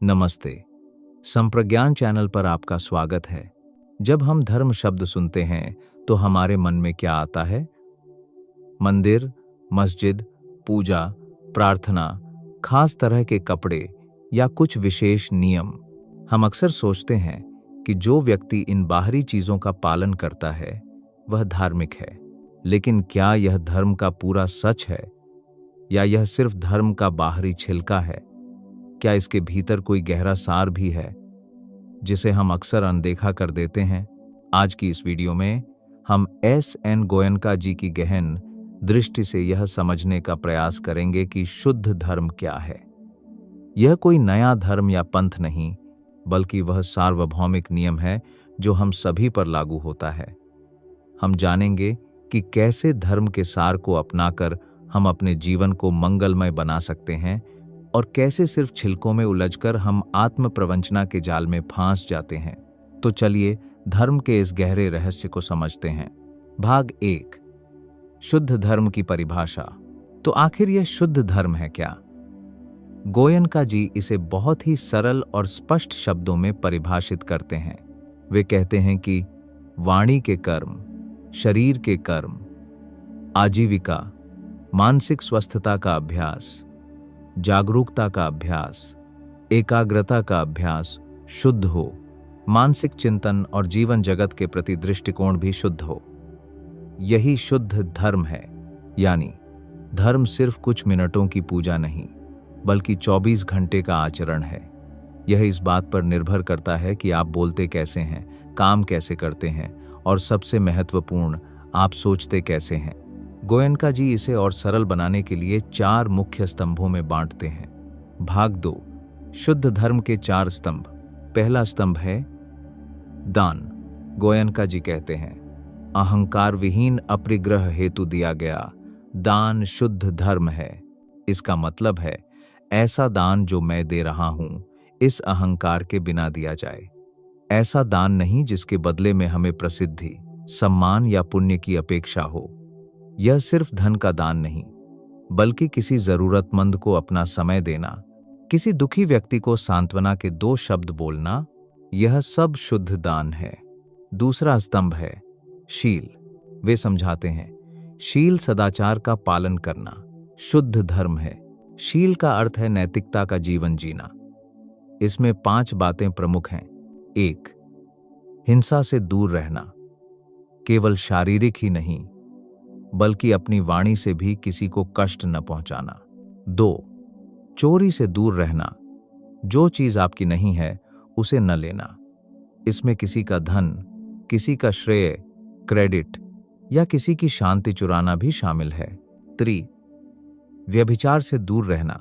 नमस्ते। संप्रज्ञान चैनल पर आपका स्वागत है। जब हम धर्म शब्द सुनते हैं तो हमारे मन में क्या आता है? मंदिर, मस्जिद, पूजा, प्रार्थना, खास तरह के कपड़े या कुछ विशेष नियम। हम अक्सर सोचते हैं कि जो व्यक्ति इन बाहरी चीजों का पालन करता है वह धार्मिक है। लेकिन क्या यह धर्म का पूरा सच है या यह सिर्फ धर्म का बाहरी छिलका है? क्या इसके भीतर कोई गहरा सार भी है जिसे हम अक्सर अनदेखा कर देते हैं? आज की इस वीडियो में हम एस.एन. गोयनका जी की गहन दृष्टि से यह समझने का प्रयास करेंगे कि शुद्ध धर्म क्या है। यह कोई नया धर्म या पंथ नहीं, बल्कि वह सार्वभौमिक नियम है जो हम सभी पर लागू होता है। हम जानेंगे कि कैसे धर्म के सार को अपनाकर हम अपने जीवन को मंगलमय बना सकते हैं और कैसे सिर्फ छिलकों में उलझकर हम आत्म प्रवंचना के जाल में फांस जाते हैं। तो चलिए धर्म के इस गहरे रहस्य को समझते हैं। भाग 1, शुद्ध धर्म की परिभाषा। तो आखिर यह शुद्ध धर्म है क्या? गोयनका जी इसे बहुत ही सरल और स्पष्ट शब्दों में परिभाषित करते हैं। वे कहते हैं कि वाणी के कर्म, शरीर के कर्म, आजीविका, मानसिक स्वस्थता का अभ्यास, जागरूकता का अभ्यास, एकाग्रता का अभ्यास शुद्ध हो, मानसिक चिंतन और जीवन जगत के प्रति दृष्टिकोण भी शुद्ध हो। यही शुद्ध धर्म है। यानी धर्म सिर्फ कुछ मिनटों की पूजा नहीं, बल्कि 24 घंटे का आचरण है। यह इस बात पर निर्भर करता है कि आप बोलते कैसे हैं, काम कैसे करते हैं और सबसे महत्वपूर्ण, आप सोचते कैसे हैं। गोयनका जी इसे और सरल बनाने के लिए 4 मुख्य स्तंभों में बांटते हैं। भाग 2, शुद्ध धर्म के 4 स्तंभ। पहला स्तंभ है दान। गोयनका जी कहते हैं, अहंकार विहीन अपरिग्रह हेतु दिया गया दान शुद्ध धर्म है। इसका मतलब है ऐसा दान जो मैं दे रहा हूं इस अहंकार के बिना दिया जाए। ऐसा दान नहीं जिसके बदले में हमें प्रसिद्धि, सम्मान या पुण्य की अपेक्षा हो। यह सिर्फ धन का दान नहीं, बल्कि किसी जरूरतमंद को अपना समय देना, किसी दुखी व्यक्ति को सांत्वना के 2 शब्द बोलना, यह सब शुद्ध दान है। दूसरा स्तंभ है शील। वे समझाते हैं, शील सदाचार का पालन करना शुद्ध धर्म है। शील का अर्थ है नैतिकता का जीवन जीना। इसमें 5 बातें प्रमुख हैं। 1, हिंसा से दूर रहना, केवल शारीरिक ही नहीं बल्कि अपनी वाणी से भी किसी को कष्ट न पहुंचाना। 2, चोरी से दूर रहना, जो चीज आपकी नहीं है उसे न लेना। इसमें किसी का धन, किसी का श्रेय, क्रेडिट या किसी की शांति चुराना भी शामिल है। 3, व्यभिचार से दूर रहना,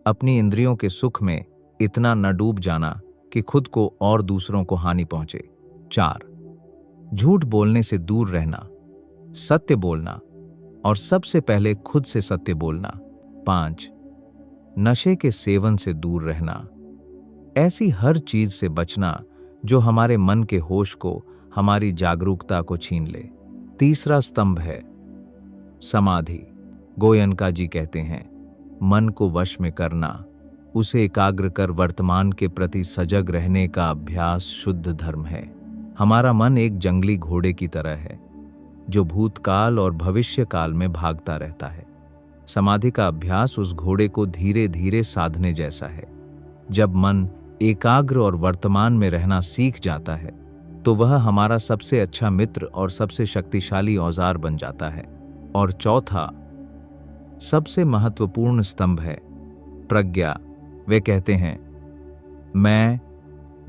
अपनी इंद्रियों के सुख में इतना न डूब जाना कि खुद को और दूसरों को हानि पहुंचे। 4, झूठ बोलने से दूर रहना, सत्य बोलना और सबसे पहले खुद से सत्य बोलना। 5, नशे के सेवन से दूर रहना, ऐसी हर चीज से बचना जो हमारे मन के होश को, हमारी जागरूकता को छीन ले। तीसरा स्तंभ है समाधि। गोयनका जी कहते हैं, मन को वश में करना, उसे एकाग्र कर वर्तमान के प्रति सजग रहने का अभ्यास शुद्ध धर्म है। हमारा मन एक जंगली घोड़े की तरह है जो भूतकाल और भविष्य काल में भागता रहता है। समाधि का अभ्यास उस घोड़े को धीरे धीरे साधने जैसा है। जब मन एकाग्र और वर्तमान में रहना सीख जाता है तो वह हमारा सबसे अच्छा मित्र और सबसे शक्तिशाली औजार बन जाता है। और चौथा, सबसे महत्वपूर्ण स्तंभ है प्रज्ञा। वे कहते हैं, मैं,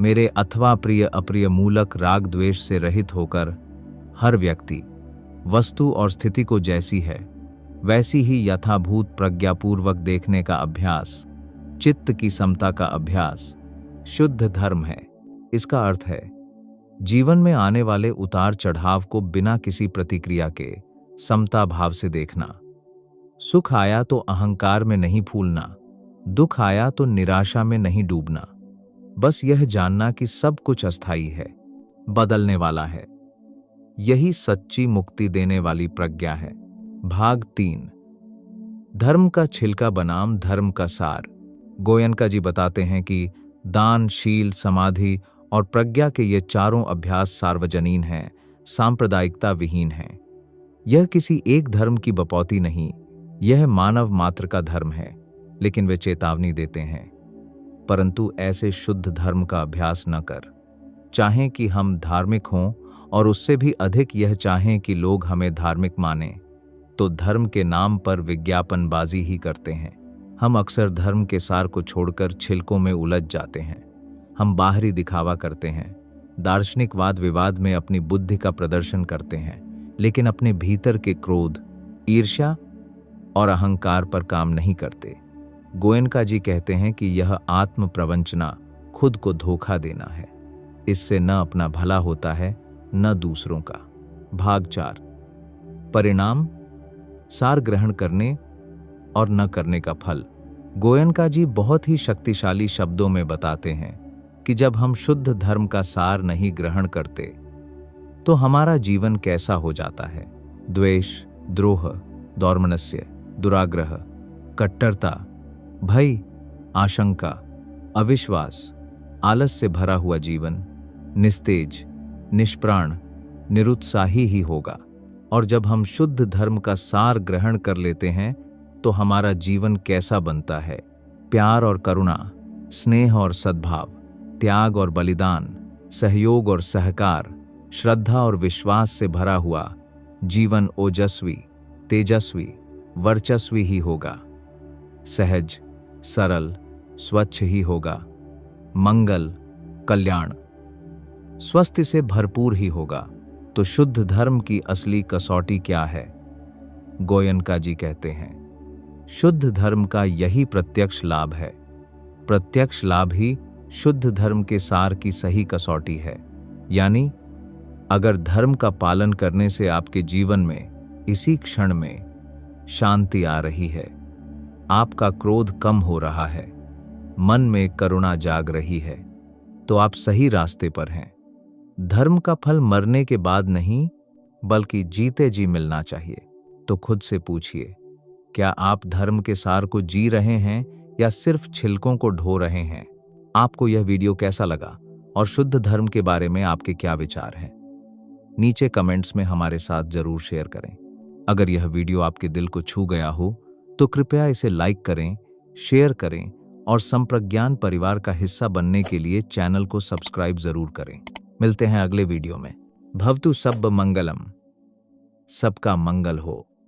मेरे अथवा प्रिय अप्रिय मूलक राग द्वेष से रहित होकर हर व्यक्ति, वस्तु और स्थिति को जैसी है वैसी ही यथाभूत प्रज्ञापूर्वक देखने का अभ्यास, चित्त की समता का अभ्यास शुद्ध धर्म है। इसका अर्थ है जीवन में आने वाले उतार चढ़ाव को बिना किसी प्रतिक्रिया के समता भाव से देखना। सुख आया तो अहंकार में नहीं फूलना, दुख आया तो निराशा में नहीं डूबना। बस यह जानना कि सब कुछ अस्थायी है, बदलने वाला है। यही सच्ची मुक्ति देने वाली प्रज्ञा है। भाग 3, धर्म का छिलका बनाम धर्म का सार। गोयनका जी बताते हैं कि दान, शील, समाधि और प्रज्ञा के ये चारों अभ्यास सार्वजनीन हैं, सांप्रदायिकता विहीन हैं। यह किसी एक धर्म की बपौती नहीं, यह मानव मात्र का धर्म है। लेकिन वे चेतावनी देते हैं, परंतु ऐसे शुद्ध धर्म का अभ्यास न कर। चाहें कि हम धार्मिक हों और उससे भी अधिक यह चाहें कि लोग हमें धार्मिक मानें, तो धर्म के नाम पर विज्ञापनबाजी ही करते हैं। हम अक्सर धर्म के सार को छोड़कर छिलकों में उलझ जाते हैं। हम बाहरी दिखावा करते हैं, दार्शनिक वाद विवाद में अपनी बुद्धि का प्रदर्शन करते हैं, लेकिन अपने भीतर के क्रोध, ईर्ष्या और अहंकार पर काम नहीं करते। गोयनका जी कहते हैं कि यह आत्म प्रवंचना खुद को धोखा देना है। इससे न अपना भला होता है, न दूसरों का। भाग 4, परिणाम, सार ग्रहण करने और न करने का फल। गोयनका जी बहुत ही शक्तिशाली शब्दों में बताते हैं कि जब हम शुद्ध धर्म का सार नहीं ग्रहण करते तो हमारा जीवन कैसा हो जाता है। द्वेष, द्रोह, दौर्मनस्य, दुराग्रह, कट्टरता, भय, आशंका, अविश्वास, आलस से भरा हुआ जीवन निस्तेज, निष्प्राण, निरुत्साही ही होगा। और जब हम शुद्ध धर्म का सार ग्रहण कर लेते हैं तो हमारा जीवन कैसा बनता है। प्यार और करुणा, स्नेह और सद्भाव, त्याग और बलिदान, सहयोग और सहकार, श्रद्धा और विश्वास से भरा हुआ जीवन ओजस्वी, तेजस्वी, वर्चस्वी ही होगा। सहज, सरल, स्वच्छ ही होगा। मंगल, कल्याण, स्वस्थ से भरपूर ही होगा। तो शुद्ध धर्म की असली कसौटी क्या है? गोयनका जी कहते हैं, शुद्ध धर्म का यही प्रत्यक्ष लाभ है। प्रत्यक्ष लाभ ही शुद्ध धर्म के सार की सही कसौटी है। यानी अगर धर्म का पालन करने से आपके जीवन में इसी क्षण में शांति आ रही है, आपका क्रोध कम हो रहा है, मन में करुणा जाग रही है, तो आप सही रास्ते पर हैं। धर्म का फल मरने के बाद नहीं, बल्कि जीते जी मिलना चाहिए। तो खुद से पूछिए, क्या आप धर्म के सार को जी रहे हैं या सिर्फ छिलकों को ढो रहे हैं? आपको यह वीडियो कैसा लगा और शुद्ध धर्म के बारे में आपके क्या विचार हैं? नीचे कमेंट्स में हमारे साथ जरूर शेयर करें। अगर यह वीडियो आपके दिल को छू गया हो तो कृपया इसे लाइक करें, शेयर करें और संप्रज्ञान परिवार का हिस्सा बनने के लिए चैनल को सब्सक्राइब जरूर करें। मिलते हैं अगले वीडियो में। भवतु सब्ब मंगलम, सबका मंगल हो।